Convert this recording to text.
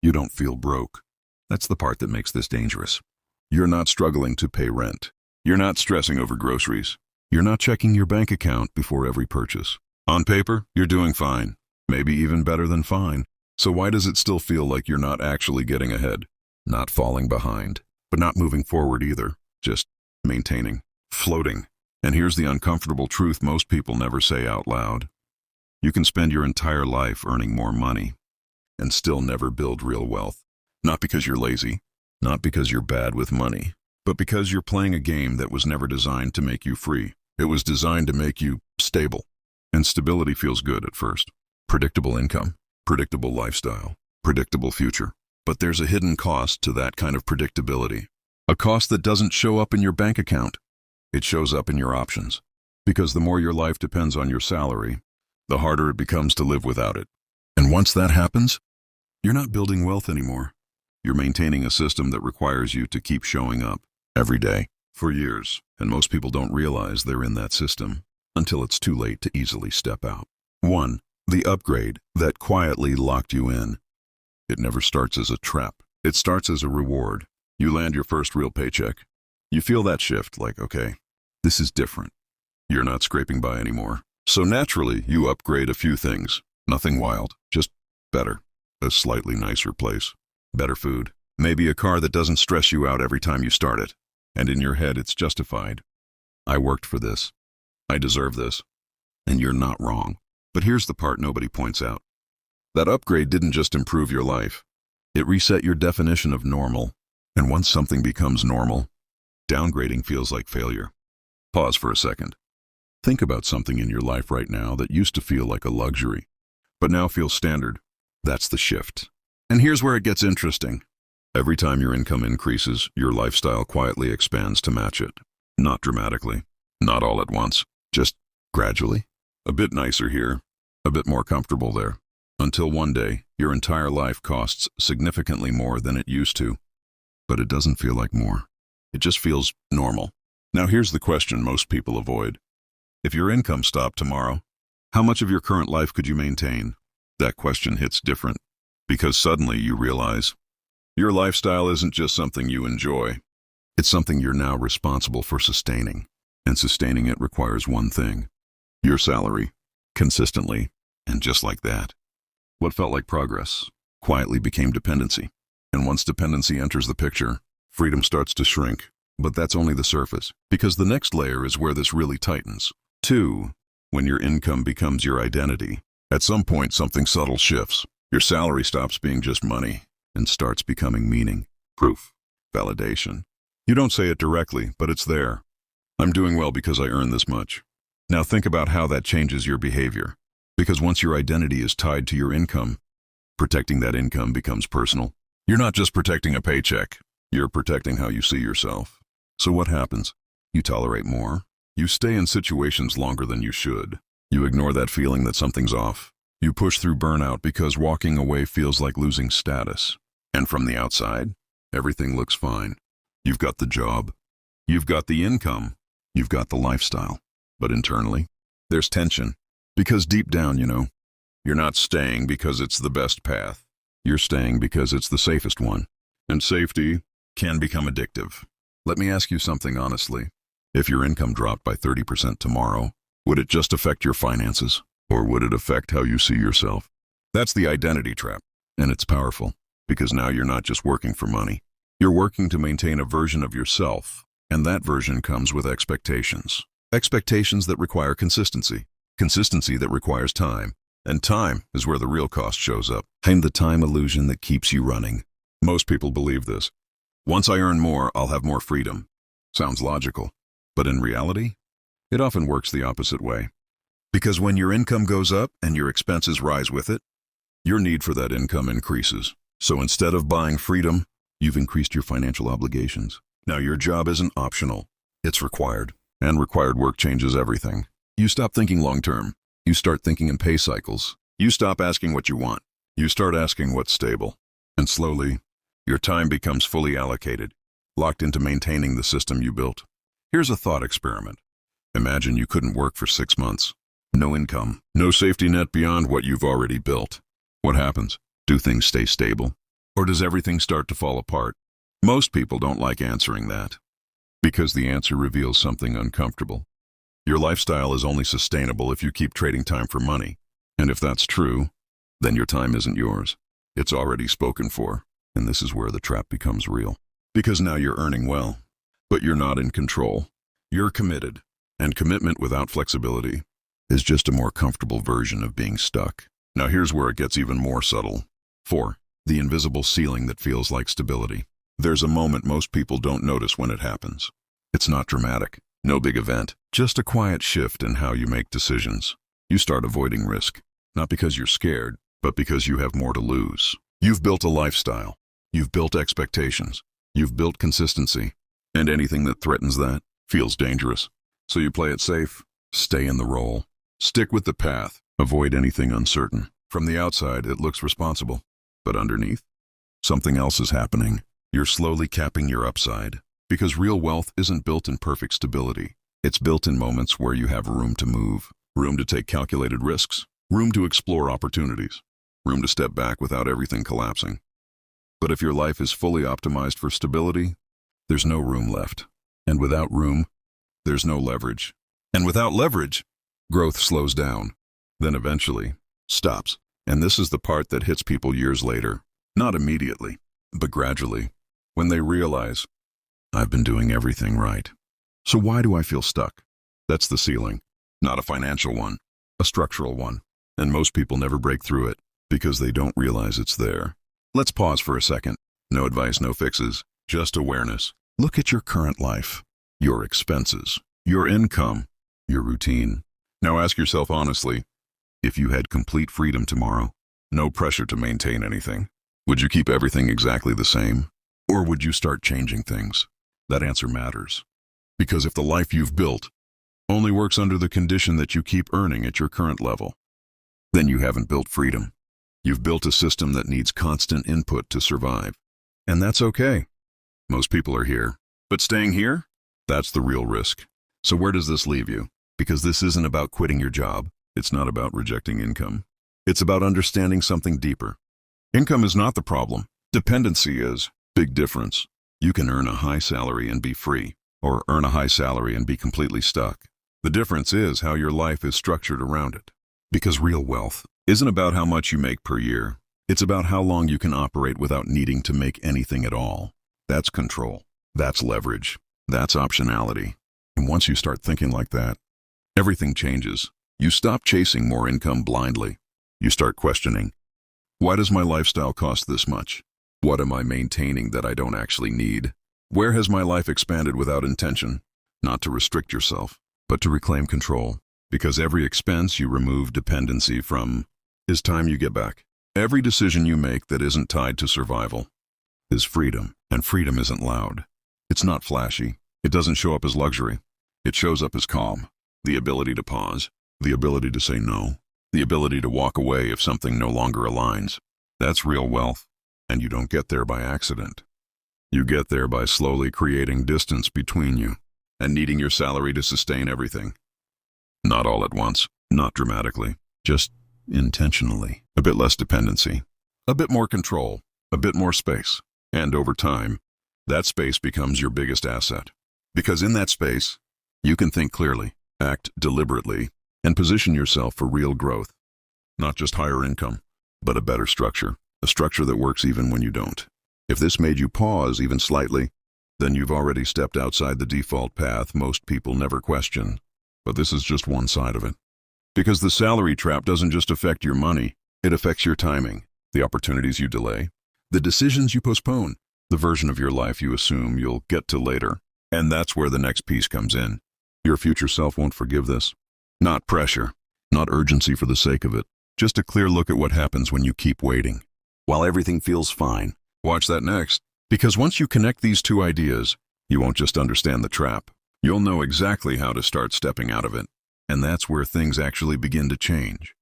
You don't feel broke. That's the part that makes this dangerous. You're not struggling to pay rent. You're not stressing over groceries. You're not checking your bank account before every purchase. On paper, you're doing fine. Maybe even better than fine. So why does it still feel like you're not actually getting ahead? Not falling behind, but not moving forward either. Just maintaining, floating. And here's the uncomfortable truth most people never say out loud. You can spend your entire life earning more money and still never build real wealth. Not because you're lazy, not because you're bad with money, but because you're playing a game that was never designed to make you free. It was designed to make you stable. And stability feels good at first. Predictable income, predictable lifestyle, predictable future. But there's a hidden cost to that kind of predictability. A cost that doesn't show up in your bank account. It shows up in your options. Because the more your life depends on your salary, the harder it becomes to live without it. And once that happens, you're not building wealth anymore. You're maintaining a system that requires you to keep showing up every day for years. And most people don't realize they're in that system until it's too late to easily step out. 1. The upgrade that quietly locked you in. It never starts as a trap. It starts as a reward. You land your first real paycheck. You feel that shift, like, okay, this is different. You're not scraping by anymore. So naturally, you upgrade a few things. Nothing wild, just better. A slightly nicer place. Better food. Maybe a car that doesn't stress you out every time you start it. And in your head, it's justified. I worked for this. I deserve this. And you're not wrong. But here's the part nobody points out. That upgrade didn't just improve your life. It reset your definition of normal. And once something becomes normal, downgrading feels like failure. Pause for a second. Think about something in your life right now that used to feel like a luxury, but now feels standard. That's the shift. And here's where it gets interesting. Every time your income increases, your lifestyle quietly expands to match it. Not dramatically, not all at once, just gradually. A bit nicer here, a bit more comfortable there. Until one day, your entire life costs significantly more than it used to. But it doesn't feel like more. It just feels normal. Now here's the question most people avoid. If your income stopped tomorrow, how much of your current life could you maintain? That question hits different, because suddenly you realize your lifestyle isn't just something you enjoy. It's something you're now responsible for sustaining. And sustaining it requires one thing: your salary, consistently, and just like that. What felt like progress quietly became dependency. And once dependency enters the picture, freedom starts to shrink. But that's only the surface, because the next layer is where this really tightens. 2. When your income becomes your identity. At some point, something subtle shifts. Your salary stops being just money and starts becoming meaning, proof, validation. You don't say it directly, but it's there. I'm doing well because I earn this much. Now think about how that changes your behavior. Because once your identity is tied to your income, protecting that income becomes personal. You're not just protecting a paycheck. You're protecting how you see yourself. So what happens? You tolerate more. You stay in situations longer than you should. You ignore that feeling that something's off. You push through burnout because walking away feels like losing status. And from the outside, everything looks fine. You've got the job. You've got the income. You've got the lifestyle. But internally, there's tension. Because deep down, you're not staying because it's the best path. You're staying because it's the safest one. And safety can become addictive. Let me ask you something honestly. If your income dropped by 30% tomorrow, would it just affect your finances? Or would it affect how you see yourself? That's the identity trap. And it's powerful, because now you're not just working for money. You're working to maintain a version of yourself, and that version comes with expectations. Expectations that require consistency. Consistency that requires time. And time is where the real cost shows up. I'm the time illusion that keeps you running. Most people believe this. Once I earn more, I'll have more freedom. Sounds logical. But in reality, it often works the opposite way. Because when your income goes up and your expenses rise with it, your need for that income increases. So instead of buying freedom, you've increased your financial obligations. Now your job isn't optional. It's required. And required work changes everything. You stop thinking long-term. You start thinking in pay cycles. You stop asking what you want. You start asking what's stable. And slowly, your time becomes fully allocated, locked into maintaining the system you built. Here's a thought experiment. Imagine you couldn't work for 6 months. No income, no safety net beyond what you've already built. What happens? Do things stay stable? Or does everything start to fall apart? Most people don't like answering that, because the answer reveals something uncomfortable. Your lifestyle is only sustainable if you keep trading time for money. And if that's true, then your time isn't yours. It's already spoken for. And this is where the trap becomes real. Because now you're earning well, but you're not in control. You're committed. And commitment without flexibility is just a more comfortable version of being stuck. Now here's where it gets even more subtle. 4. The invisible ceiling that feels like stability. There's a moment most people don't notice when it happens. It's not dramatic, no big event, just a quiet shift in how you make decisions. You start avoiding risk, not because you're scared, but because you have more to lose. You've built a lifestyle. You've built expectations. You've built consistency. And anything that threatens that feels dangerous. So you play it safe, stay in the role, stick with the path, avoid anything uncertain. From the outside, it looks responsible. But underneath, something else is happening. You're slowly capping your upside. Because real wealth isn't built in perfect stability. It's built in moments where you have room to move, room to take calculated risks, room to explore opportunities, room to step back without everything collapsing. But if your life is fully optimized for stability, there's no room left. And without room, there's no leverage. And without leverage, growth slows down, then eventually stops. And this is the part that hits people years later. Not immediately, but gradually, when they realize, I've been doing everything right. So why do I feel stuck? That's the ceiling. Not a financial one, a structural one. And most people never break through it because they don't realize it's there. Let's pause for a second. No advice, no fixes, just awareness. Look at your current life, your expenses, your income, your routine. Now ask yourself honestly, if you had complete freedom tomorrow, no pressure to maintain anything, would you keep everything exactly the same? Or would you start changing things? That answer matters. Because if the life you've built only works under the condition that you keep earning at your current level, then you haven't built freedom. You've built a system that needs constant input to survive. And that's okay. Most people are here. But staying here? That's the real risk. So where does this leave you? Because this isn't about quitting your job. It's not about rejecting income. It's about understanding something deeper. Income is not the problem. Dependency is. Big difference. You can earn a high salary and be free, or earn a high salary and be completely stuck. The difference is how your life is structured around it. Because real wealth isn't about how much you make per year. It's about how long you can operate without needing to make anything at all. That's control. That's leverage. That's optionality. And once you start thinking like that, everything changes. You stop chasing more income blindly. You start questioning, why does my lifestyle cost this much? What am I maintaining that I don't actually need? Where has my life expanded without intention? Not to restrict yourself, but to reclaim control. Because every expense you remove dependency from is time you get back. Every decision you make that isn't tied to survival is freedom. And freedom isn't loud. It's not flashy. It doesn't show up as luxury. It shows up as calm. The ability to pause. The ability to say no. The ability to walk away if something no longer aligns. That's real wealth. And you don't get there by accident. You get there by slowly creating distance between you and needing your salary to sustain everything. Not all at once, not dramatically, just intentionally. A bit less dependency, a bit more control, a bit more space. And over time, that space becomes your biggest asset. Because in that space, you can think clearly, act deliberately, and position yourself for real growth. Not just higher income, but a better structure. A structure that works even when you don't. If this made you pause even slightly, then you've already stepped outside the default path most people never question. But this is just one side of it. Because the salary trap doesn't just affect your money, it affects your timing, the opportunities you delay, the decisions you postpone, the version of your life you assume you'll get to later. And that's where the next piece comes in. Your future self won't forgive this. Not pressure, not urgency for the sake of it, just a clear look at what happens when you keep waiting. While everything feels fine. Watch that next. Because once you connect these two ideas, you won't just understand the trap. You'll know exactly how to start stepping out of it. And that's where things actually begin to change.